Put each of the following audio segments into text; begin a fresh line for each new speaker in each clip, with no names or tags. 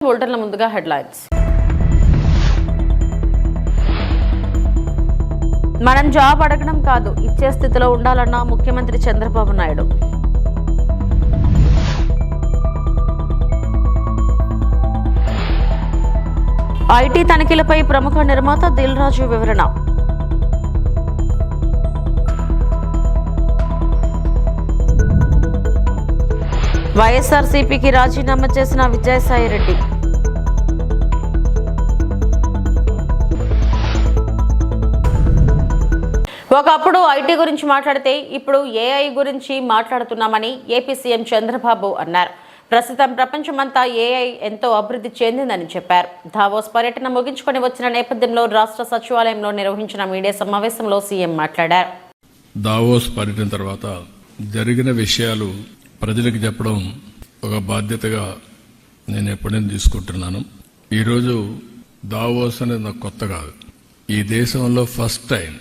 బులెటిన్ల ముందుగా హెడ్లైన్స్. మనం జాబ్ అడగడం కాదు, ఇచ్చే స్థితిలో ఉండాలన్న ముఖ్యమంత్రి చంద్రబాబు నాయుడు. ఐటీ తనిఖీలపై ప్రముఖ నిర్మాత దిల్ రాజు వివరణ. వైఎస్ఆర్సీపీకి రాజీనామా చేసిన విజయసాయిరెడ్డి. ఒకప్పుడు ఐటీ గురించి మాట్లాడితే ఇప్పుడు ఏఐ గురించి మాట్లాడుతున్నామని ఏపీ సీఎం చంద్రబాబు అన్నారు. ప్రస్తుతం ప్రపంచమంతా ఏఐ ఎంతో అభివృద్ధి చెందిందని చెప్పారు. దావోస్ పర్యటన ముగించుకొని వచ్చిన నేపథ్యంలో రాష్ట్ర సచివాలయంలో నిర్వహించిన మీడియా సమావేశంలో సీఎం మాట్లాడారు.
దావోస్ పర్యటన తర్వాత జరిగిన విషయాలు ప్రజలకు చెప్పడం ఒక బాధ్యతగా నేను ఎప్పుడైనా తీసుకుంటున్నాను. ఈరోజు దావోస్ అనేది నాకు కొత్త కాదు. ఈ దేశంలో ఫస్ట్ టైం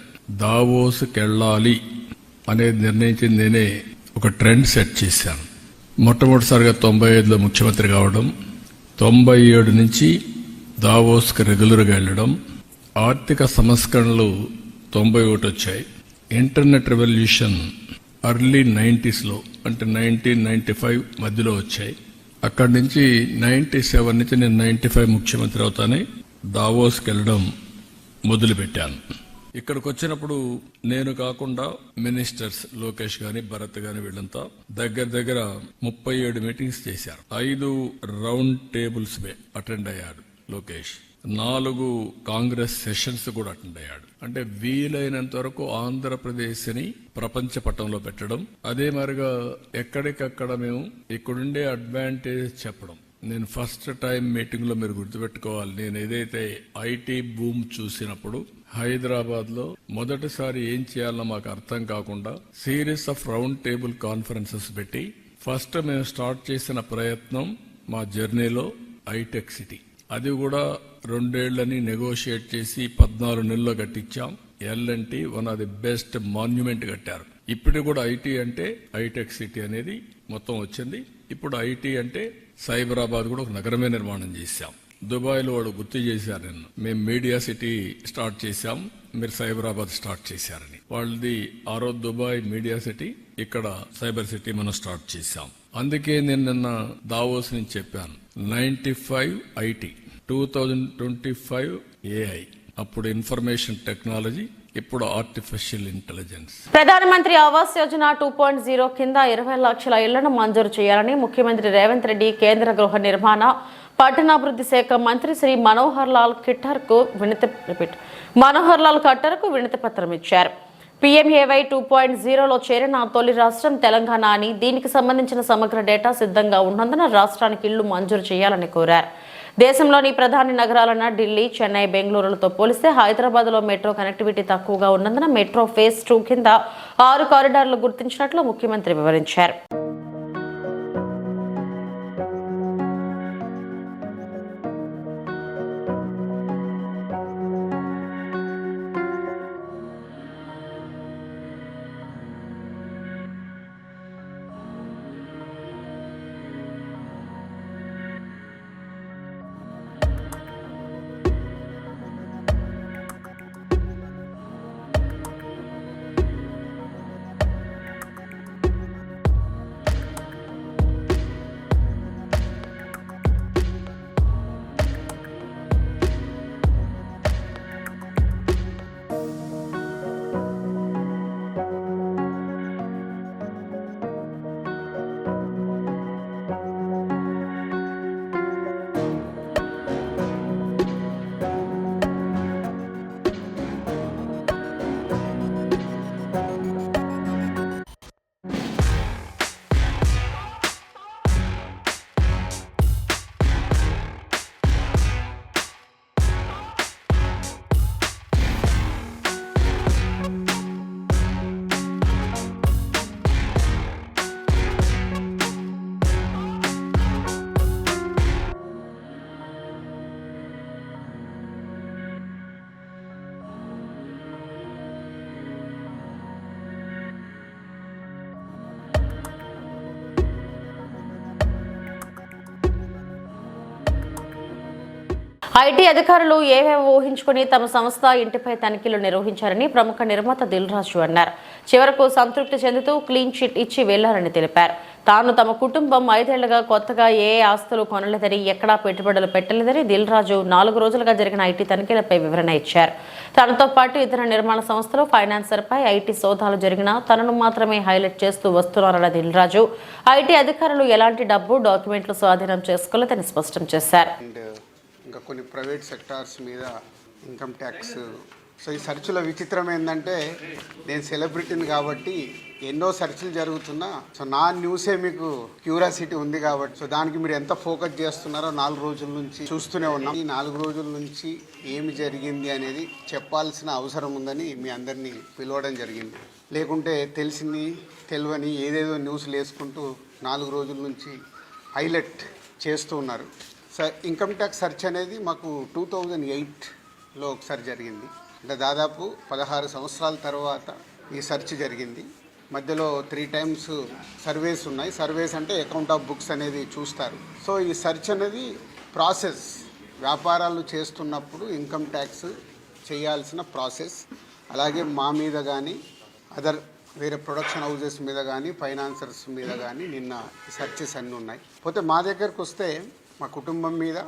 దావోస్కి వెళ్ళాలి అనేది నిర్ణయించింది నేనే. ఒక ట్రెండ్ సెట్ చేశాను. మొట్టమొదటిసారిగా 95లో ముఖ్యమంత్రి కావడం, 97 నుంచి దావోస్కి రెగ్యులర్గా వెళ్ళడం, ఆర్థిక సంస్కరణలు 91 వచ్చాయి, ఇంటర్నెట్ రెవల్యూషన్ ఎర్లీ 90sలో అంటే 1995 మధ్యలో వచ్చాయి. అక్కడి నుంచి 97 నుంచి నేను 95 ముఖ్యమంత్రి అవుతానే దావోస్కి వెళ్ళడం మొదలుపెట్టాను. ఇక్కడికి వచ్చినప్పుడు నేను కాకుండా మినిస్టర్స్ లోకేష్ గాని భరత్ గాని వీళ్ళంతా దగ్గర 37 మీటింగ్స్ చేశారు. 5 రౌండ్ టేబుల్స్ అటెండ్ అయ్యాడు లోకేష్. 4 కాంగ్రెస్ సెషన్స్ కూడా అటెండ్ అయ్యాడు. అంటే వీలైనంత వరకు ఆంధ్రప్రదేశ్ ని ప్రపంచ పటంలో పెట్టడం, అదే మరిగా ఎక్కడికక్కడ మేము ఇక్కడుండే అడ్వాంటేజ్ చెప్పడం. నేను ఫస్ట్ టైం మీటింగ్ లో మీరు గుర్తుపెట్టుకోవాలి, నేను ఏదైతే ఐటీ బూమ్ చూసినప్పుడు హైదరాబాద్ లో మొదటిసారి ఏం చేయాలో మాకు అర్థం కాకుండా series of round table conferences పెట్టి ఫస్ట్ మేము స్టార్ట్ చేసిన ప్రయత్నం మా జర్నీలో ఐటెక్ సిటీ. అది కూడా 2 ఏళ్లని నెగోషియేట్ చేసి 14 నెలల్లో కట్టించాం. LNT one of the best monument కట్టారు. ఇప్పుడు కూడా ఐటీ అంటే ఐటెక్ సిటీ అనేది మొత్తం వచ్చింది. ఇప్పుడు ఐటీ అంటే సైబరాబాద్ కూడా ఒక నగరమే నిర్మాణం చేశాం. దుబాయ్ లో వాడు గుర్తు చేశారు నిన్న, మేము మీడియా సిటీ స్టార్ట్ చేశాం, మీరు సైబరాబాద్ స్టార్ట్ చేశారని. వాళ్ళది ఆ రోజు దుబాయ్ మీడియా సిటీ, ఇక్కడ సైబర్ సిటీ మనం స్టార్ట్ చేశాం. అందుకే నేను నిన్న దావోస్ నుంచి చెప్పాను, 95 ఐటీ, 2025 ఏఐ, అప్పుడు ఇన్ఫర్మేషన్ టెక్నాలజీ, ఇప్పుడు ఆర్టిఫిషియల్ ఇంటెలిజెన్స్.
ప్రధానమంత్రి ఆవాస్ యోజన 2.0 కింద 20 లక్షల ఇళ్లను మంజూరు చేయాలని ముఖ్యమంత్రి రేవంత్ రెడ్డి కేంద్ర గృహ నిర్మాణ పట్టణాభివృద్ధి శాఖ మంత్రి శ్రీ మనోహర్ లాల్ ఖట్టర్కు వినతి పత్రం ఇచ్చారు. PMAY 2.0లో చేరిన తొలి రాష్ట్రం తెలంగాణ అని, దీనికి సంబంధించిన సమగ్ర డేటా సిద్ధంగా ఉన్నందున రాష్ట్రానికి ఇళ్లు మంజూరు చేయాలని కోరారు. దేశంలోని ప్రధాన నగరాలైన ఢిల్లీ, చెన్నై, బెంగళూరులతో పోలిస్తే హైదరాబాద్లో మెట్రో కనెక్టివిటీ తక్కువగా ఉన్నందున మెట్రో ఫేజ్ 2 కింద 6 కారిడార్లు గుర్తించినట్లు ముఖ్యమంత్రి వివరించారు. ఐటీ అధికారులు ఏవేవో ఊహించుకుని తమ సంస్థ ఇంటిపై తనిఖీలు నిర్వహించారని ప్రముఖ నిర్మాత దిల్ రాజు అన్నారు. చివరకు సంతృప్తి చెందుతూ క్లీన్ చిట్ ఇచ్చి వెళ్లారని తెలిపారు. తాను తమ కుటుంబం 5 ఏళ్లుగా కొత్తగా ఏ ఆస్తులు కొనలేదని, ఎక్కడా పెట్టుబడులు పెట్టలేదని దిల్ రాజు 4 రోజులుగా జరిగిన ఐటీ తనిఖీలపై వివరణ ఇచ్చారు. తనతో పాటు ఇతర నిర్మాణ సంస్థలు, ఫైనాన్సర్పై ఐటీ సోదాలు జరిగినా తనను మాత్రమే హైలైట్ చేస్తూ వస్తున్నారన్న దిల్ రాజు ఐటీ అధికారులు ఎలాంటి డబ్బు, డాక్యుమెంట్లు స్వాధీనం చేసుకోలేదని స్పష్టం చేశారు.
ఇంకా కొన్ని ప్రైవేట్ సెక్టార్స్ మీద ఇన్కమ్ ట్యాక్స్. సో ఈ సెర్చ్లో విచిత్రం ఏంటంటే, నేను సెలబ్రిటీని కాబట్టి ఎన్నో సెర్చ్లు జరుగుతున్నా, సో నా న్యూసే మీకు క్యూరియాసిటీ ఉంది కాబట్టి, సో దానికి మీరు ఎంత ఫోకస్ చేస్తున్నారో 4 రోజుల నుంచి చూస్తూనే ఉన్నాం. ఈ 4 రోజుల నుంచి ఏమి జరిగింది అనేది చెప్పాల్సిన అవసరం ఉందని మీ అందరినీ పిలవడం జరిగింది. లేకుంటే తెలిసింది తెలియని ఏదేదో న్యూస్లు వేసుకుంటూ 4 రోజుల నుంచి హైలైట్ చేస్తూ ఉన్నారు. ఇన్కమ్ ట్యాక్స్ సెర్చ్ అనేది మాకు 2008లో ఒకసారి జరిగింది. అంటే దాదాపు 16 సంవత్సరాల తర్వాత ఈ సెర్చ్ జరిగింది. మధ్యలో 3 times సర్వేస్ ఉన్నాయి. సర్వేస్ అంటే అకౌంట్ ఆఫ్ బుక్స్ అనేది చూస్తారు. సో ఈ సెర్చ్ అనేది ప్రాసెస్, వ్యాపారాలు చేస్తున్నప్పుడు ఇన్కమ్ ట్యాక్స్ చేయాల్సిన ప్రాసెస్. అలాగే మా మీద కానీ అదర్ వేరే ప్రొడక్షన్ హౌజెస్ మీద కానీ ఫైనాన్సర్స్ మీద కానీ నిన్న సెర్చెస్ అన్నీ ఉన్నాయి. పోతే మా దగ్గరకు వస్తే మా కుటుంబం మీద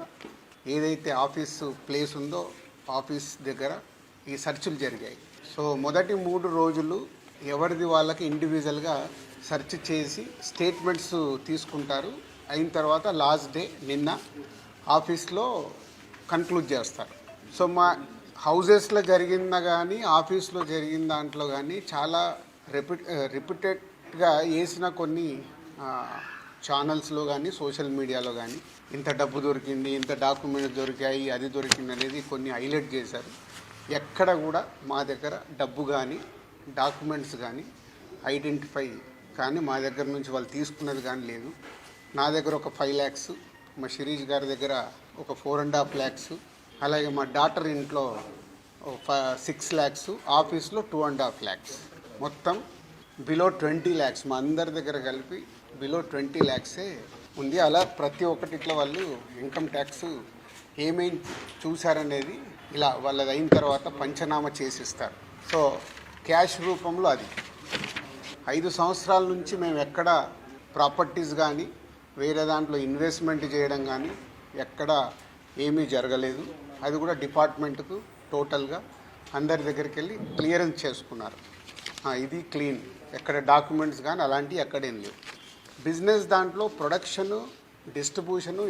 ఏదైతే ఆఫీసు ప్లేస్ ఉందో ఆఫీస్ దగ్గర ఈ సెర్చ్లు జరిగాయి. సో మొదటి 3 రోజులు ఎవరిది వాళ్ళకి ఇండివిజువల్గా సెర్చ్ చేసి స్టేట్మెంట్స్ తీసుకుంటారు. అయిన తర్వాత లాస్ట్ డే నిన్న ఆఫీస్లో కన్క్లూడ్ చేస్తారు. సో మా హౌజెస్లో జరిగిందా కానీ ఆఫీస్లో జరిగిన దాంట్లో కానీ చాలా రిపీటెడ్గా వేసిన కొన్ని ఛానల్స్లో కానీ సోషల్ మీడియాలో కానీ ఇంత డబ్బు దొరికింది, ఇంత డాక్యుమెంట్స్ దొరికాయి, అది దొరికింది అనేది కొన్ని హైలైట్ చేశారు. ఎక్కడ కూడా మా దగ్గర డబ్బు కానీ డాక్యుమెంట్స్ కానీ ఐడెంటిఫై కానీ మా దగ్గర నుంచి వాళ్ళు తీసుకున్నది కానీ లేదు. నా దగ్గర ఒక 5 lakhs, మా శిరీష్ గారి దగ్గర ఒక 4.5 lakhs, అలాగే మా డాటర్ ఇంట్లో 6 lakhs, ఆఫీస్లో 2.5 lakhs, మొత్తం బిలో 20 lakhs. మా అందరి దగ్గర కలిపి బిలో 20 lakhs ఉంది. అలా ప్రతి ఒక్కటి ఇట్లా వాళ్ళు ఇన్కమ్ ట్యాక్స్ ఏమేమి చూశారనేది ఇలా వాళ్ళది అయిన తర్వాత పంచనామా చేసిస్తారు. సో క్యాష్ రూపంలో అది 5 సంవత్సరాల నుంచి మేము ఎక్కడ ప్రాపర్టీస్ కానీ వేరే దాంట్లో ఇన్వెస్ట్మెంట్ చేయడం కానీ ఎక్కడ ఏమీ జరగలేదు. అది కూడా డిపార్ట్మెంట్కు టోటల్గా అందరి దగ్గరికి వెళ్ళి క్లియరెన్స్ చేసుకున్నారు. ఇది క్లీన్, ఎక్కడ డాక్యుమెంట్స్ కానీ అలాంటివి ఎక్కడేం లేవు. బిజినెస్ దాంట్లో ప్రొడక్షను, డిస్ట్రిబ్యూషను,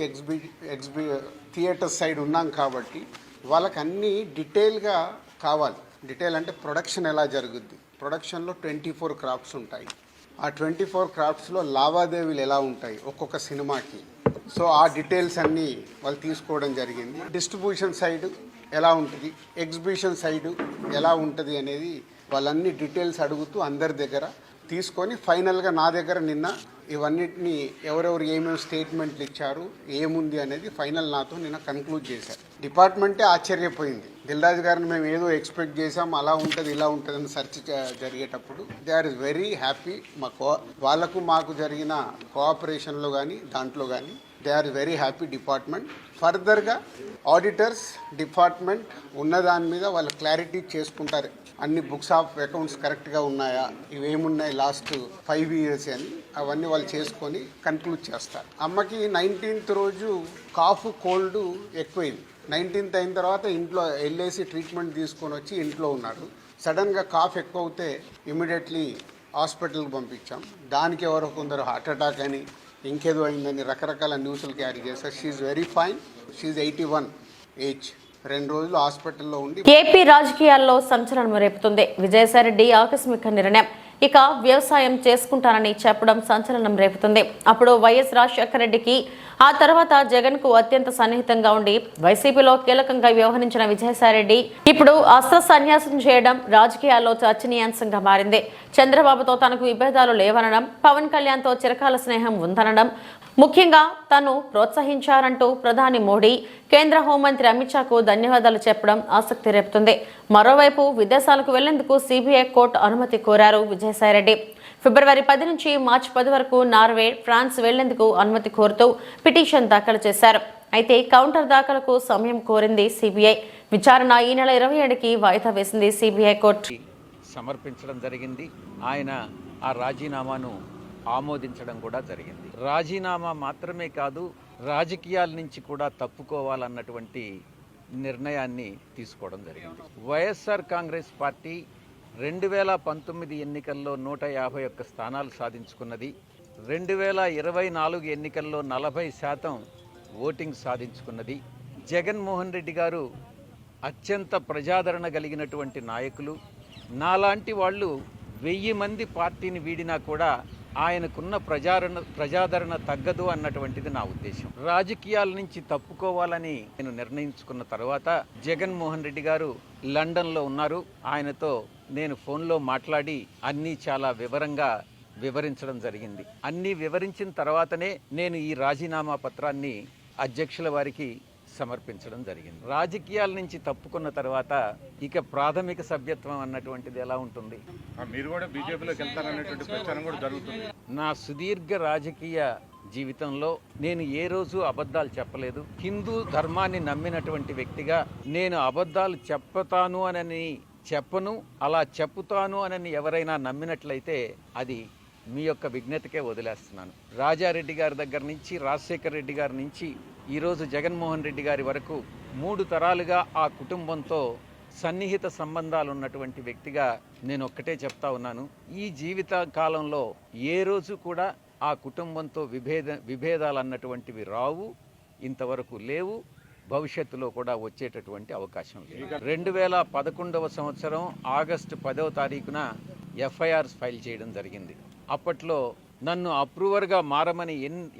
థియేటర్ సైడ్ ఉన్నాం కాబట్టి వాళ్ళకి అన్నీ డీటెయిల్గా కావాలి. డీటెయిల్ అంటే ప్రొడక్షన్ ఎలా జరుగుద్ది, ప్రొడక్షన్లో 24 క్రాఫ్ట్స్ ఉంటాయి. ఆ 24 క్రాఫ్ట్స్లో లావాదేవీలు ఎలా ఉంటాయి ఒక్కొక్క సినిమాకి. సో ఆ డీటెయిల్స్ అన్నీ వాళ్ళు తీసుకోవడం జరిగింది. డిస్ట్రిబ్యూషన్ సైడ్ ఎలా ఉంటుంది, ఎగ్జిబిషన్ సైడ్ ఎలా ఉంటుంది అనేది వాళ్ళన్ని డీటెయిల్స్ అడుగుతూ అందరి దగ్గర తీసుకొని ఫైనల్గా నా దగ్గర నిన్న ఇవన్నిటిని ఎవరెవరు ఏమేమి స్టేట్మెంట్లు ఇచ్చారు, ఏముంది అనేది ఫైనల్ నాతో నిన్న కన్క్లూడ్ చేశారు. డిపార్ట్మెంటే ఆశ్చర్యపోయింది. దిల్ రాజు గారిని మేము ఏదో ఎక్స్పెక్ట్ చేసాం, అలా ఉంటుంది ఇలా ఉంటుంది అని సెర్చ్ జరిగేటప్పుడు దే ఆర్ వెరీ హ్యాపీ. వాళ్ళకు మాకు జరిగిన కోఆపరేషన్లో కానీ దాంట్లో కానీ they are very happy department. ఫర్దర్గా ఆడిటర్స్ డిపార్ట్మెంట్ ఉన్నదాని మీద వాళ్ళు క్లారిటీ చేసుకుంటారు. అన్ని బుక్స్ ఆఫ్ అకౌంట్స్ కరెక్ట్గా ఉన్నాయా, ఇవేమున్నాయి లాస్ట్ 5 years అని అవన్నీ వాళ్ళు చేసుకొని కన్క్లూడ్ చేస్తారు. అమ్మకి 19th రోజు కాఫ్ కోల్డ్ ఎక్కువైంది. 19th అయిన తర్వాత ఇంట్లో వెళ్ళేసి ట్రీట్మెంట్ తీసుకొని వచ్చి ఇంట్లో ఉన్నారు. సడన్గా కాఫ్ ఎక్కువ అవుతే ఇమీడియట్లీ హాస్పిటల్కి పంపించాం. దానికి ఎవరో కొందరు హార్ట్ అటాక్ అని ఇంకేదో అయిందని రకరకాల న్యూస్లు క్యారీ చేస్తారు. She's very fine. She's 81 age. 2 రోజులు హాస్పిటల్లో ఉండి.
ఏపీ రాజకీయాల్లో సంచలనం రేపుతుంది విజయసాయిరెడ్డి ఆకస్మిక నిర్ణయం. ఇక వ్యవసాయం చేసుకుంటానని చెప్పడం సంచలనం రేపుతుంది. అప్పుడు వైఎస్ రాజశేఖర రెడ్డికి, ఆ తర్వాత జగన్ కు అత్యంత సన్నిహితంగా ఉండి వైసీపీలో కీలకంగా వ్యవహరించిన విజయసాయిరెడ్డి ఇప్పుడు అస్త్ర సన్యాసం చేయడం రాజకీయాల్లో చర్చనీయాంశంగా మారింది. చంద్రబాబుతో తనకు విభేదాలు లేవనడం, పవన్ కళ్యాణ్తో చిరకాల స్నేహం ఉందనడం, ముఖ్యంగా తను ప్రోత్సహించారంటూ ప్రధాని మోడీ, కేంద్ర హోంమంత్రి అమిత్ షాకు ధన్యవాదాలు చెప్పడం ఆసక్తి రేపుతుంది. మరోవైపు విదేశాలకు వెళ్లేందుకు సిబిఐ కోర్టు అనుమతి కోరారు విజయసాయిరెడ్డి. ఫిబ్రవరి 10 నుంచి మార్చి 10 వరకు నార్వే, ఫ్రాన్స్ వెళ్లేందుకు అనుమతి కోరుతూ పిటిషన్ దాఖలు చేశారు. అయితే కౌంటర్ దాఖలకు సమయం కోరింది సిబిఐ. విచారణ ఈ నెల 27కి వాయిదా వేసింది సిబిఐ కోర్టు.
సమర్పించడం జరిగింది. ఆయన ఆ రాజీనామాను ఆమోదించడం కూడా జరిగింది. రాజీనామా మాత్రమే కాదు, రాజకీయాల నుంచి కూడా తప్పుకోవాలన్నటువంటి నిర్ణయాన్ని తీసుకోవడం జరిగింది. వైఎస్ఆర్ కాంగ్రెస్ పార్టీ 2019 ఎన్నికల్లో 151 స్థానాలు సాధించుకున్నది. 2024 ఎన్నికల్లో 40% ఓటింగ్ సాధించుకున్నది. జగన్మోహన్ రెడ్డి గారు అత్యంత ప్రజాదరణ కలిగినటువంటి నాయకులు. నాలాంటి వాళ్ళు 1000 మంది పార్టీని వీడినా కూడా ఆయనకున్న ప్రజాదరణ తగ్గదు అన్నటువంటిది నా ఉద్దేశం. రాజకీయాల నుంచి తప్పుకోవాలని నేను నిర్ణయించుకున్న తర్వాత జగన్మోహన్ రెడ్డి గారు లండన్లో ఉన్నారు. ఆయనతో నేను ఫోన్లో మాట్లాడి అన్నీ చాలా వివరంగా వివరించడం జరిగింది. అన్నీ వివరించిన తర్వాతనే నేను ఈ రాజీనామా పత్రాన్ని అధ్యక్షుల వారికి సమర్పించడం జరిగింది. రాజకీయాల నుంచి తప్పుకున్న తర్వాత ఇక ప్రాథమిక సభ్యత్వం అన్నటువంటిది ఎలా ఉంటుంది?
మీరు కూడా బీజేపీలోకి వెళ్తారనేటువంటి ప్రచారం కూడా జరుగుతుంది.
నా సుదీర్ఘ రాజకీయ జీవితంలో నేను ఏ రోజు అబద్ధాలు చెప్పలేదు. హిందూ ధర్మాన్ని నమ్మినటువంటి వ్యక్తిగా నేను అబద్ధాలు చెప్తాను అని చెప్పను. అలా చెప్పుతాను అని ఎవరైనా నమ్మినట్లయితే అది మీ యొక్క విజ్ఞతకే వదిలేస్తున్నాను. రాజారెడ్డి గారి దగ్గర నుంచి, రాజశేఖర్ రెడ్డి గారి నుంచి ఈరోజు జగన్మోహన్ రెడ్డి గారి వరకు 3 తరాలుగా ఆ కుటుంబంతో సన్నిహిత సంబంధాలు ఉన్నటువంటి వ్యక్తిగా నేను ఒక్కటే చెప్తా ఉన్నాను. ఈ జీవిత కాలంలో ఏ రోజు కూడా ఆ కుటుంబంతో విభేదాలు అన్నటువంటివి రావు, ఇంతవరకు లేవు, భవిష్యత్తులో కూడా వచ్చేటటువంటి అవకాశం లేదు. 2011వ సంవత్సరం ఆగస్టు 10వ తారీఖున ఎఫ్ఐఆర్ ఫైల్ చేయడం జరిగింది. అప్పట్లో నన్ను అప్రూవర్గా మారమని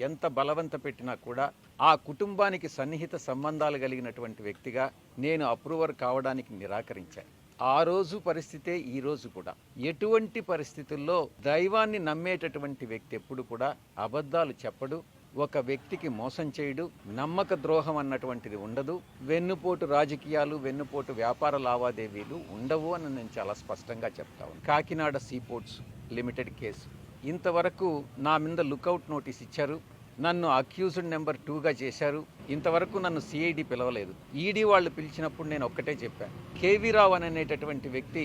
ఎంత బలవంత పెట్టినా కూడా ఆ కుటుంబానికి సన్నిహిత సంబంధాలు కలిగినటువంటి వ్యక్తిగా నేను అప్రూవర్ కావడానికి నిరాకరించాను. ఆ రోజు పరిస్థితే ఈ రోజు కూడా. ఎటువంటి పరిస్థితుల్లో దైవాన్ని నమ్మేటటువంటి వ్యక్తి ఎప్పుడు కూడా అబద్ధాలు చెప్పడు, ఒక వ్యక్తికి మోసం చేయడు, నమ్మక ద్రోహం అన్నటువంటిది ఉండదు, వెన్నుపోటు రాజకీయాలు, వెన్నుపోటు వ్యాపార లావాదేవీలు ఉండవు అని నేను చాలా స్పష్టంగా చెప్తా ఉన్నాను. కాకినాడ సీపోర్ట్స్ లిమిటెడ్ కేసు ఇంతవరకు నా మీద లుకౌట్ నోటీస్ ఇచ్చారు. నన్ను అక్యూజ్డ్ నెంబర్ 2గా చేశారు. ఇంతవరకు నన్ను సిఐడి పిలవలేదు. ఈడీ వాళ్ళు పిలిచినప్పుడు నేను ఒక్కటే చెప్పాను, కేవీ రావు అనేటటువంటి వ్యక్తి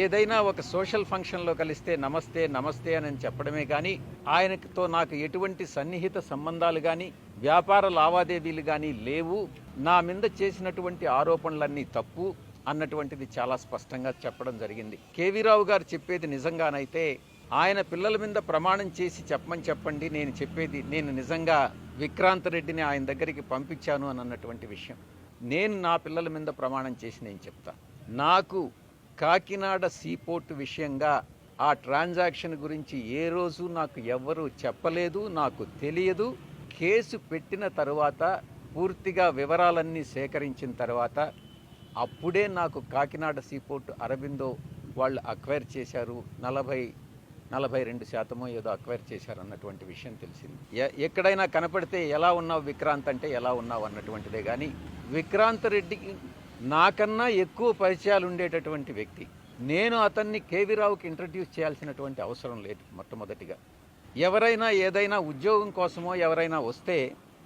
ఏదైనా ఒక సోషల్ ఫంక్షన్లో కలిస్తే నమస్తే నమస్తే అని చెప్పడమే కానీ ఆయనతో నాకు ఎటువంటి సన్నిహిత సంబంధాలు కానీ వ్యాపార లావాదేవీలు కానీ లేవు, నా మీద చేసినటువంటి ఆరోపణలన్నీ తప్పు అన్నటువంటిది చాలా స్పష్టంగా చెప్పడం జరిగింది. కేవీ రావు గారు చెప్పేది నిజంగానైతే ఆయన పిల్లల మీద ప్రమాణం చేసి చెప్పండి, నేను చెప్పేది నేను నిజంగా విక్రాంత్ రెడ్డిని ఆయన దగ్గరికి పంపించాను అని అన్నటువంటి విషయం నేను నా పిల్లల మీద ప్రమాణం చేసి నేను చెప్తా. నాకు కాకినాడ సీపోర్ట్ విషయంగా ఆ ట్రాన్సాక్షన్ గురించి ఏ రోజు నాకు ఎవ్వరూ చెప్పలేదు, నాకు తెలియదు. కేసు పెట్టిన తర్వాత పూర్తిగా వివరాలన్నీ సేకరించిన తర్వాత అప్పుడే నాకు కాకినాడ సీపోర్ట్ అరబిందో వాళ్ళు అక్వైర్ చేశారు, 42% ఏదో అక్వైర్ చేశారు అన్నటువంటి విషయం తెలిసింది. ఎక్కడైనా కనపడితే ఎలా ఉన్నావు విక్రాంత్ అంటే ఎలా ఉన్నావు అన్నటువంటిదే కానీ విక్రాంత్ రెడ్డికి నాకన్నా ఎక్కువ పరిచయాలు ఉండేటటువంటి వ్యక్తి. నేను అతన్ని కేవీ రావుకి ఇంట్రడ్యూస్ చేయాల్సినటువంటి అవసరం లేదు. మొట్టమొదటిగా ఎవరైనా ఏదైనా ఉద్యోగం కోసమో ఎవరైనా వస్తే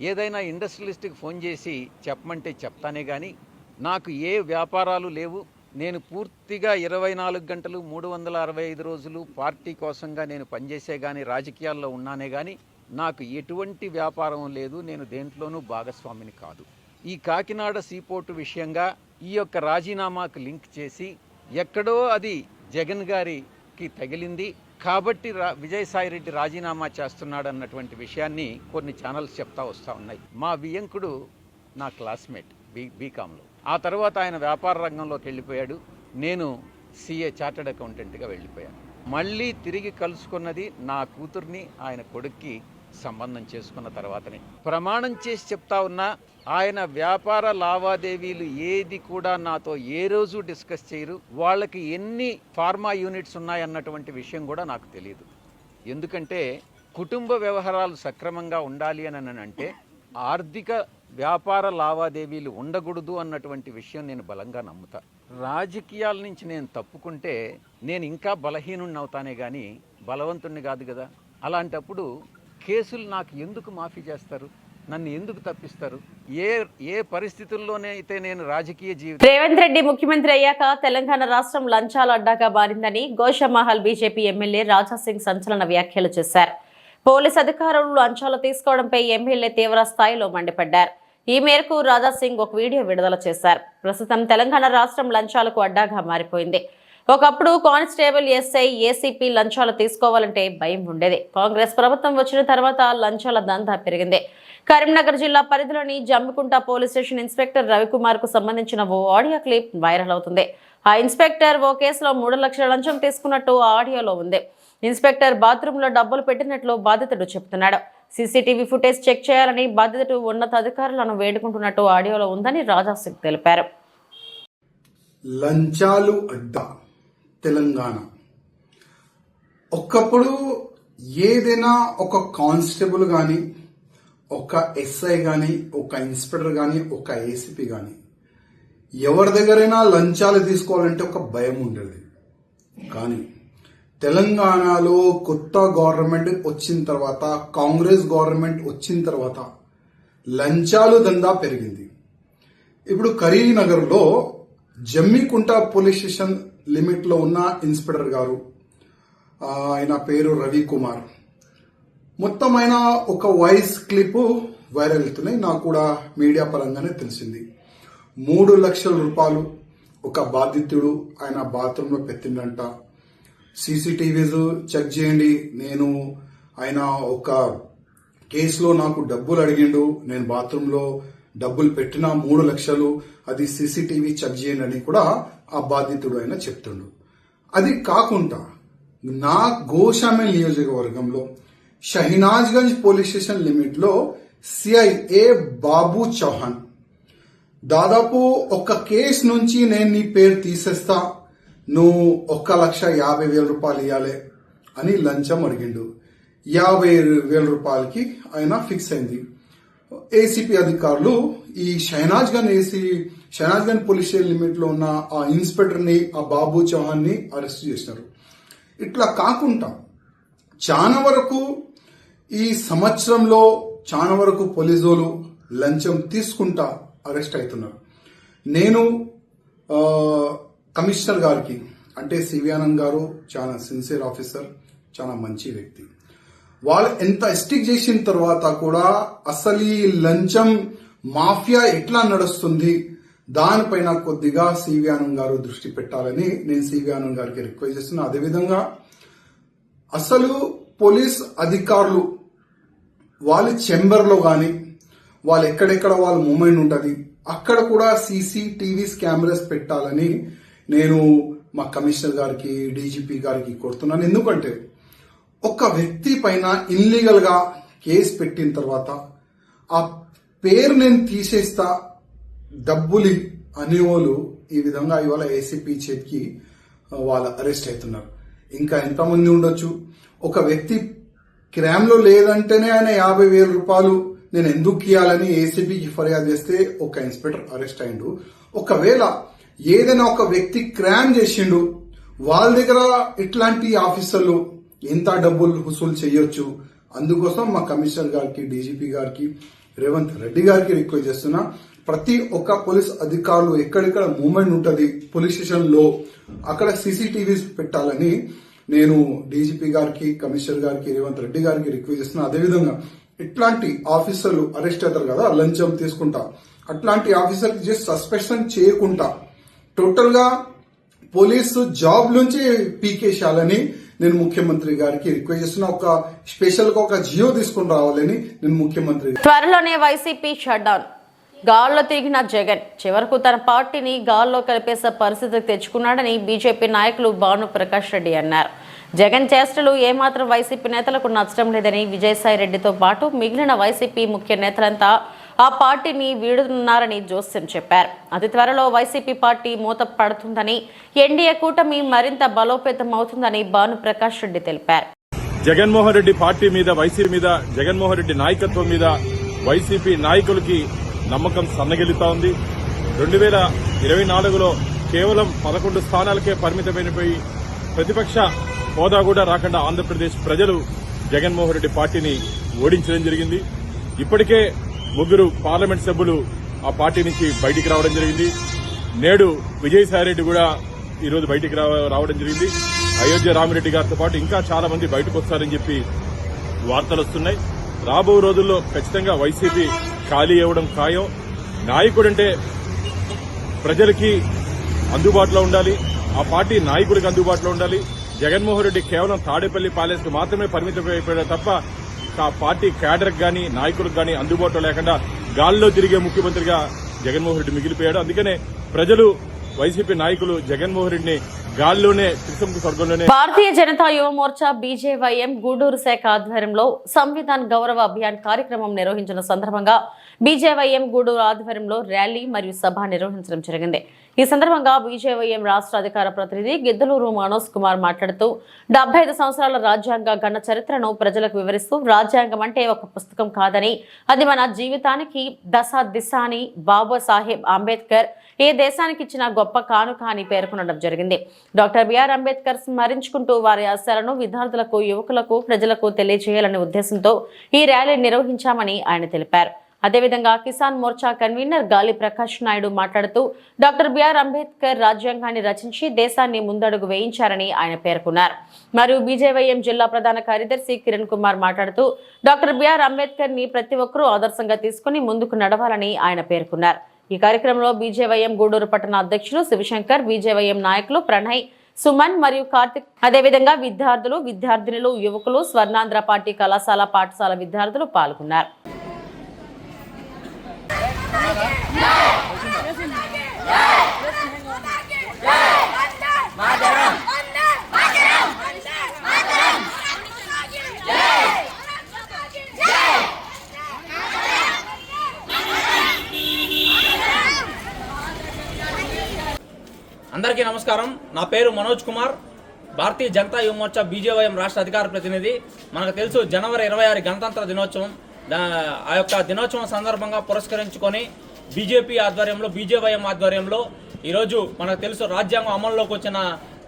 ఏదైనా ఇండస్ట్రియలిస్ట్కి ఫోన్ చేసి చెప్పమంటే చెప్తానే కానీ నాకు ఏ వ్యాపారాలు లేవు. నేను పూర్తిగా 24 గంటలు 365 రోజులు పార్టీ కోసంగా నేను పనిచేసే కానీ రాజకీయాల్లో ఉన్నానే కానీ నాకు ఎటువంటి వ్యాపారం లేదు, నేను దేంట్లోనూ భాగస్వామిని కాదు. ఈ కాకినాడ సీపోర్టు విషయంగా ఈ యొక్క రాజీనామాకు లింక్ చేసి ఎక్కడో అది జగన్ గారికి తగిలింది కాబట్టి విజయసాయిరెడ్డి రాజీనామా చేస్తున్నాడు అన్నటువంటి విషయాన్ని కొన్ని ఛానల్స్ చెప్తా వస్తూ ఉన్నాయి. మా వియంకుడు నా క్లాస్మేట్ బీకాంలో, ఆ తర్వాత ఆయన వ్యాపార రంగంలోకి వెళ్ళిపోయాడు, నేను సిఏ చార్టెడ్ అకౌంటెంట్గా వెళ్ళిపోయాను. మళ్ళీ తిరిగి కలుసుకున్నది నా కూతుర్ని ఆయన కొడుక్కి సంబంధం చేసుకున్న తర్వాతనే. ప్రమాణం చేసి చెప్తా ఉన్నా ఆయన వ్యాపార లావాదేవీలు ఏది కూడా నాతో ఏ రోజు డిస్కస్ చేయరు. వాళ్ళకి ఎన్ని ఫార్మా యూనిట్స్ ఉన్నాయన్నటువంటి విషయం కూడా నాకు తెలియదు. ఎందుకంటే కుటుంబ వ్యవహారాలు సక్రమంగా ఉండాలి అని అంటే ఆర్థిక వ్యాపార లావాదేవీలు ఉండకూడదు అన్నటువంటి విషయం నేను బలంగా నమ్ముతా. రాజకీయాల నుంచి నేను తప్పుకుంటే నేను ఇంకా బలహీనుణ్ణి అవుతానే కానీ బలవంతుణ్ణి కాదు కదా. అలాంటప్పుడు కేసులు నాకు ఎందుకు మాఫీ చేస్తారు? నన్ను ఎందుకు తప్పిస్తారు? ఏ పరిస్థితుల్లోనైతే నేను రాజకీయ జీవితం
రేవంత్ రెడ్డి ముఖ్యమంత్రి అయ్యాక తెలంగాణ రాష్ట్రం లంచాల అడ్డాగా మారిందని గోషామహల్ బీజేపీ ఎమ్మెల్యే రాజాసింగ్ సంచలన వ్యాఖ్యలు చేశారు. పోలీస్ అధికారులు లంచాలు తీసుకోవడంపై ఎమ్మెల్యే తీవ్ర స్థాయిలో మండిపడ్డారు. ఈ మేరకు రాజాసింగ్ ఒక వీడియో విడుదల చేశారు. ప్రస్తుతం తెలంగాణ రాష్ట్రం లంచాలకు అడ్డాగా మారిపోయింది. ఒకప్పుడు కానిస్టేబుల్, ఎస్ఐ, ఏసీపీ లంచాలు తీసుకోవాలంటే భయం ఉండేది. కాంగ్రెస్ ప్రభుత్వం వచ్చిన తర్వాత లంచాల దందా పెరిగింది. కరీంనగర్ జిల్లా పరిధిలోని Jammikunta police station inspector Ravikumar కు సంబంధించిన ఓ ఆడియో క్లిప్ వైరల్ అవుతుంది. ఆ ఇన్స్పెక్టర్ ఓ కేసులో 3 లక్షల లంచం తీసుకున్నట్టు ఆడియోలో ఉంది. ఇన్స్పెక్టర్ బాత్రూంలో డబ్బులు పెట్టినట్లు బాధితుడు చెబుతున్నాడు. సీసీటీవీ ఫుటేజ్ చెక్ చేయాలని బాధితుడు ఉన్నతాధికారులను వేడుకుంటున్నట్టు ఆడియోలో ఉందని రాజాసింగ్ తెలిపారు.
లంచాలు అడ్డా తెలంగాణ. ఒకప్పుడు ఏదైనా ఒక కానిస్టేబుల్ కానీ, ఒక ఎస్ఐ కానీ, ఒక ఇన్స్పెక్టర్ కానీ, ఒక ఏసీపీ కానీ ఎవరి దగ్గరైనా లంచాలు తీసుకోవాలంటే ఒక భయం ఉండేది. కానీ తెలంగాణలో కొత్త గవర్నమెంట్ వచ్చిన తర్వాత, కాంగ్రెస్ గవర్నమెంట్ వచ్చిన తర్వాత లంచాలు దందా పెరిగింది. ఇప్పుడు కరీంనగర్లో జమ్మికుంట పోలీస్ స్టేషన్ లిమిట్ లో ఉన్న ఇన్స్పెక్టర్ గారు, ఆయన పేరు రవికుమార్, మొత్తం ఆయన ఒక వాయిస్ క్లిప్ వైరల్ అవుతున్నాయి. నాకు కూడా మీడియా పరంగానే తెలిసింది. 3 లక్షల రూపాయలు ఒక బాధితుడు ఆయన బాత్రూంలో పెట్టిందంట. సీసీటీవీస్ చెక్ చేయండి, ఆయన ఒక కేసులో నాకు డబ్బులు అడిగిండు, నేను బాత్రూంలో డబ్బులు పెట్టిన 3 లక్షలు, అది సీసీటీవీ చెక్ చేయండి అని కూడా ఆ బాధితుడు ఆయన చెప్తుండు. అది కాకుండా నా గోషామల్ నియోజకవర్గంలో షహినాజ్గంజ్ పోలీస్ స్టేషన్ లిమిట్ లో సిఐఏ బాబు చౌహాన్ దాదాపు ఒక కేసు నుంచి నేను నీ పేరు తీసేస్తా, నువ్వు 1,50,000 రూపాయలు ఇవ్వాలి అని లంచం అడిగిండు. 50,000 రూపాయలకి ఆయన ఫిక్స్ అయింది. ఏసీపీ అధికారులు ఈ షహనాజ్గంజ్ పోలీస్ స్టేషన్ లిమిట్ లో ఉన్న ఆ ఇన్స్పెక్టర్ ని, ఆ బాబు చౌహాన్ ని అరెస్ట్ చేసినారు. ఇట్లా కాకుండా చాలా వరకు ఈ సంవత్సరంలో చాలా వరకు పోలీసులు లంచం తీసుకుంటా అరెస్ట్ అవుతున్నారు. నేను కమిషనర్ గారికి, అంటే సివి ఆనంద్ గారు చాలా సిన్సియర్ ఆఫీసర్, చాలా మంచి వ్యక్తి, వాళ్ళు ఎంత స్టిక్ చేసిన తర్వాత కూడా అసలు ఈ లంచం మాఫియా ఎట్లా నడుస్తుంది దానిపైన కొద్దిగా సివి ఆనంద్ గారు దృష్టి పెట్టాలని నేను సివి ఆనంద్ గారికి రిక్వెస్ట్ చేస్తున్నా. అదేవిధంగా అసలు పోలీస్ అధికారులు వాళ్ళ చెంబర్లో కానీ, వాళ్ళు ఎక్కడెక్కడ వాళ్ళ మూమెంట్ ఉంటుంది అక్కడ కూడా సీసీటీవీస్ కెమెరాస్ పెట్టాలని నేను మా కమిషనర్ గారికి, డీజీపీ గారికి కోరుతున్నాను. ఎందుకంటే ఒక వ్యక్తి పైన ఇల్లీగల్ గా కేసు పెట్టిన తర్వాత ఆ పేరు నేను తీసేస్తా, డబ్బులు అనేవాళ్ళు ఈ విధంగా ఇవాళ ఏసీపీ చేతికి వాళ్ళు అరెస్ట్ అవుతున్నారు. ఇంకా ఎంతమంది ఉండొచ్చు. ఒక వ్యక్తి క్రైమ్ లో లేదంటేనే ఆయన 50,000 రూపాయలు నేను ఎందుకు ఇవ్వాలని ఏసీపీకి ఫిర్యాదు చేస్తే ఒక ఇన్స్పెక్టర్ అరెస్ట్ అయిండు. ఒకవేళ ఏదైనా ఒక వ్యక్తి క్రైమ్ చేసిండు, వాళ్ళ దగ్గర ఇట్లాంటి ఆఫీసర్లు ఎంత డబ్బులు వసూలు చేయొచ్చు. అందుకోసం మా కమిషనర్ గారికి, డీజీపీ గారికి, రేవంత్ రెడ్డి గారికి రిక్వెస్ట్ చేస్తున్నా, ప్రతి ఒక్క పోలీస్ అధికారులు ఎక్కడెక్కడ మూవ్మెంట్ ఉంటుంది పోలీస్ స్టేషన్ లో అక్కడ సీసీటీవీస్ పెట్టాలని నేను డీజీపీ గారికి, కమిషనర్ గారికి, రేవంత్ రెడ్డి గారికి రిక్వెస్ట్ చేస్తున్నా. అదేవిధంగా ఇట్లాంటి ఆఫీసర్లు అరెస్ట్ అవుతారు కదా లంచం తీసుకుంటా, అట్లాంటి ఆఫీసర్ జస్ట్ సస్పెన్షన్ చేయకుండా టోటల్ గా పోలీసు జాబ్ నుంచి పీకేశాలని నేను ముఖ్యమంత్రి గారికి రిక్వెస్ట్ చేస్తున్నా. ఒక స్పెషల్ గా ఒక జియో తీసుకుని రావాలని నేను ముఖ్యమంత్రి.
త్వరలోనే వైసీపీ షట్ డౌన్. గాల్లో తిరిగిన జగన్ చివరకు తన పార్టీని గాల్లో కలిపేసే పరిస్థితికి తెచ్చుకున్నాడని బీజేపీ నాయకులు భాను ప్రకాష్ రెడ్డి అన్నారు. జగన్ చేష్టలు ఏమాత్రం వైసీపీ నేతలకు నచ్చడం లేదని విజయసాయి రెడ్డితో పాటు మిగిలిన వైసీపీ ముఖ్య నేతలంతా ఆ పార్టీని వీడుతున్నారని జోస్యం చెప్పారు. అతి త్వరలో వైసీపీ పార్టీ మూత పడుతుందని, ఎన్డీఏ కూటమి మరింత బలోపేతం అవుతుందని భాను ప్రకాష్ రెడ్డి తెలిపారు.
జగన్మోహన్ రెడ్డి పార్టీ మీద, వైసీపీ మీద, జగన్మోహన్ రెడ్డి నాయకత్వం మీద వైసీపీ నాయకులకి నమ్మకం సన్నగిలుతా ఉంది. 2024లో కేవలం 11 స్థానాలకే పరిమితమైనపోయి ప్రతిపక్ష హోదా కూడా రాకుండా ఆంధ్రప్రదేశ్ ప్రజలు జగన్మోహన్ రెడ్డి పార్టీని ఓడించడం జరిగింది. ఇప్పటికే ముగ్గురు పార్లమెంట్ సభ్యులు ఆ పార్టీ నుంచి బయటికి రావడం జరిగింది. నేడు విజయసాయిరెడ్డి కూడా ఈరోజు బయటికి రావడం జరిగింది. అయోధ్య రామిరెడ్డి గారితో పాటు ఇంకా చాలా మంది బయటకు వస్తారని చెప్పి వార్తలు వస్తున్నాయి. రాబో రోజుల్లో ఖచ్చితంగా వైసీపీ ఖాళీ అవ్వడం ఖాయం. నాయకుడంటే ప్రజలకి అందుబాటులో ఉండాలి, ఆ పార్టీ నాయకుడికి అందుబాటులో ఉండాలి. జగన్మోహన్ రెడ్డి కేవలం తాడేపల్లి ప్యాలెస్ కు మాత్రమే పరిమితమైపోయాడు తప్ప ఆ పార్టీ క్యాడర్కి గాని నాయకులకు గాని అందుబాటులో లేకుండా గాల్లో తిరిగే ముఖ్యమంత్రిగా జగన్మోహన్ రెడ్డి మిగిలిపోయాడు. అందుకనే ప్రజలు వైసీపీ నాయకులు జగన్మోహన్ రెడ్డిని గాల్లోనే త్రిశంకు స్వర్గంలోనే.
భారతీయ జనతా యువ మోర్చా బీజేవైఎం గూడూరు శాఖ ఆధ్వర్యంలో సంవిధాన్ గౌరవ అభియాన్ కార్యక్రమం నిర్వహించిన సందర్భంగా బీజేవైఎం గూడూరు ఆధ్వర్యంలో ర్యాలీ మరియు సభ నిర్వహించడం జరిగింది. ఈ సందర్భంగా బీజేవైఎం రాష్ట్ర అధికార ప్రతినిధి గిద్దలూరు మనోజ్ కుమార్ మాట్లాడుతూ 75 సంవత్సరాల రాజ్యాంగ ఘన చరిత్రను ప్రజలకు వివరిస్తూ రాజ్యాంగం అంటే ఒక పుస్తకం కాదని, అది మన జీవితానికి దిశ అని బాబాసాహెబ్ అంబేద్కర్ ఏ దేశానికి ఇచ్చిన గొప్ప కానుక అని పేర్కొనడం జరిగింది. డాక్టర్ బిఆర్ అంబేద్కర్ స్మరించుకుంటూ వారి ఆశయాలను విద్యార్థులకు, యువకులకు, ప్రజలకు తెలియజేయాలనే ఉద్దేశంతో ఈ ర్యాలీ నిర్వహించామని ఆయన తెలిపారు. అదేవిధంగా కిసాన్ మోర్చా కన్వీనర్ గాలి ప్రకాష్ నాయుడు మాట్లాడుతూ డాక్టర్ బిఆర్ అంబేద్కర్ రాజ్యాంగాన్ని రచించి దేశాన్ని ముందడుగు వేయించారని ఆయన పేర్కొన్నారు. మరియు బీజేవైఎం జిల్లా ప్రధాన కార్యదర్శి కిరణ్ కుమార్ మాట్లాడుతూ డాక్టర్ బిఆర్ అంబేద్కర్ ని ప్రతి ఒక్కరూ ఆదర్శంగా తీసుకుని ముందుకు నడవాలని ఆయన పేర్కొన్నారు. ఈ కార్యక్రమంలో బీజేవైఎం గూడూరు పట్టణ అధ్యక్షులు శివశంకర్, బీజేవైఎం నాయకులు ప్రణయ్, సుమన్ మరియు కార్తిక్, అదేవిధంగా విద్యార్థులు, విద్యార్థినులు, యువకులు, స్వర్ణాంధ్ర పార్టీ కళాశాల, పాఠశాల విద్యార్థులు పాల్గొన్నారు.
అందరికీ నమస్కారం. నా పేరు మనోజ్ కుమార్, భారతీయ జనతా యువ మోర్చా బీజేవైఎం రాష్ట్ర అధికార ప్రతినిధి. మనకు తెలుసు జనవరి 26 గణతంత్ర దినోత్సవం. ఆ యొక్క దినోత్సవం సందర్భంగా పురస్కరించుకొని బీజేపీ ఆధ్వర్యంలో, బీజేవైఎం ఆధ్వర్యంలో ఈరోజు మనకు తెలుసు రాజ్యాంగం అమల్లోకి వచ్చిన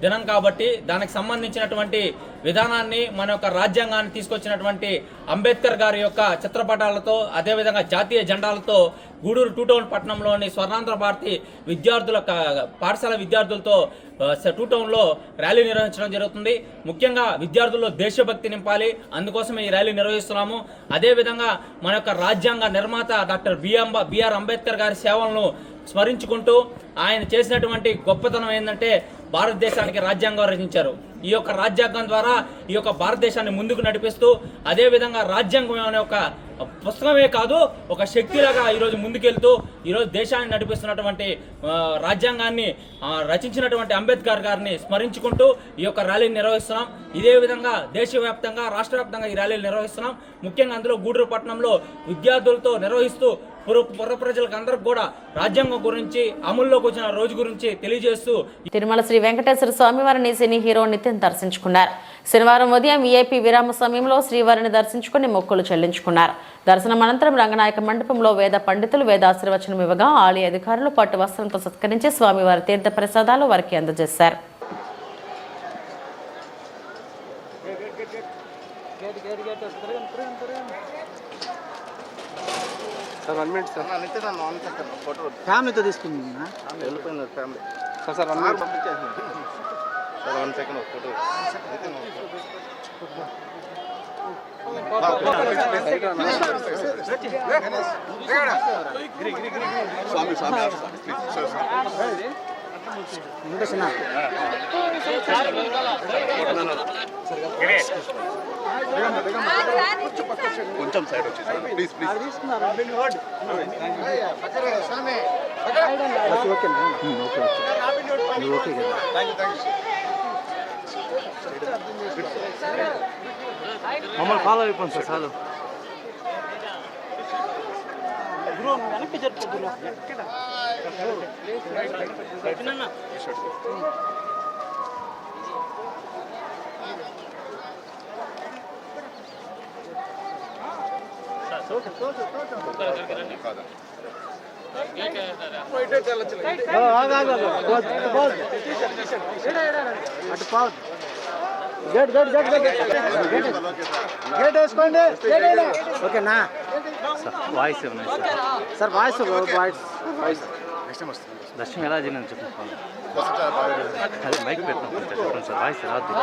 దినం కాబట్టి దానికి సంబంధించినటువంటి విధానాన్ని, మన యొక్క రాజ్యాంగాన్ని తీసుకొచ్చినటువంటి అంబేద్కర్ గారి యొక్క చిత్రపటాలతో, అదేవిధంగా జాతీయ జెండాలతో గూడూరు 2 టౌన్ పట్టణంలోని స్వర్ణాంధ్ర భారతి విద్యార్థుల పాఠశాల విద్యార్థులతో 2 టౌన్లో ర్యాలీ నిర్వహించడం జరుగుతుంది. ముఖ్యంగా విద్యార్థుల్లో దేశభక్తి నింపాలి, అందుకోసమే ఈ ర్యాలీ నిర్వహిస్తున్నాము. అదేవిధంగా మన యొక్క రాజ్యాంగ నిర్మాత డాక్టర్ బిఆర్ అంబేద్కర్ గారి సేవలను స్మరించుకుంటూ ఆయన చేసినటువంటి గొప్పతనం ఏంటంటే భారతదేశానికి రాజ్యాంగం రచించారు. ఈ యొక్క రాజ్యాంగం ద్వారా ఈ యొక్క భారతదేశాన్ని ముందుకు నడిపిస్తూ, అదేవిధంగా రాజ్యాంగం అనే ఒక పుస్తకమే కాదు, ఒక శక్తిలాగా ఈరోజు ముందుకెళ్తూ ఈరోజు దేశాన్ని నడిపిస్తున్నటువంటి రాజ్యాంగాన్ని రచించినటువంటి అంబేద్కర్ గారిని స్మరించుకుంటూ ఈ యొక్క ర్యాలీని నిర్వహిస్తున్నాం. ఇదే విధంగా దేశవ్యాప్తంగా, రాష్ట్ర వ్యాప్తంగా ఈ ర్యాలీలు నిర్వహిస్తున్నాం. ముఖ్యంగా అందులో గూడూరు పట్టణంలో విద్యార్థులతో నిర్వహిస్తూ పుర ప్రజలకు అందరికి కూడా రాజ్యాంగం గురించి, అమల్లోకి వచ్చిన రోజు గురించి తెలియజేస్తూ
తిరుమల శ్రీ వెంకటేశ్వర స్వామివారిని సినీ హీరో నితిన్ దర్శించుకున్నారు. శనివారం ఉదయం వీఐపీ విరామ సమయంలో శ్రీవారిని దర్శించుకుని మొక్కులు చెల్లించుకున్నారు. దర్శనం అనంతరం రంగనాయక మండపంలో వేద పండితులు వేదాశీర్వచనం ఇవ్వగా ఆలయ అధికారులు పట్టు వస్త్రంతో సత్కరించి స్వామివారి తీర్థ ప్రసాదాలు వారికి అందజేశారు.
ఫ్యామిలీతో తీసుకుంది వెళ్ళిపోయింది ఫ్యామిలీ. Sir 1 second photo. స్వామి కొంచెం సైడ్ వచ్చేసి ప్లీజ్ ఓకే కదా. మమ్మల్ని ఫాలో అయిపోండి సార్. చాలు వెనక్కి జరుపుకుంటున్నా. గేట్ వేసుకోండి. ఓకేనా? సార్ వాయిస్ ఏమన్నా
సార్ వాయిస్
దర్శనం ఎలా జరిగిందని చెప్పండి అదే మైక్ పెట్టిన కొంచెం చెప్పండి సార్ వాయిస్ రాదు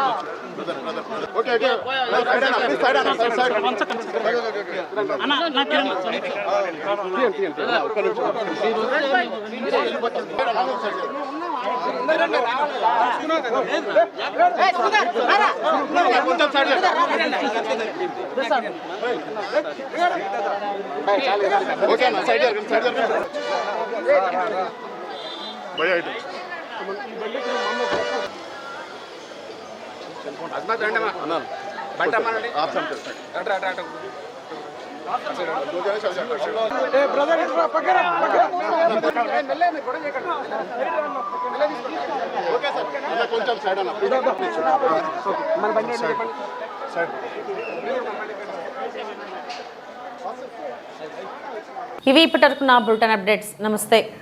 ఇవి ఇప్పటివరకు నా బులెటిన్ అప్డేట్స్. నమస్తే.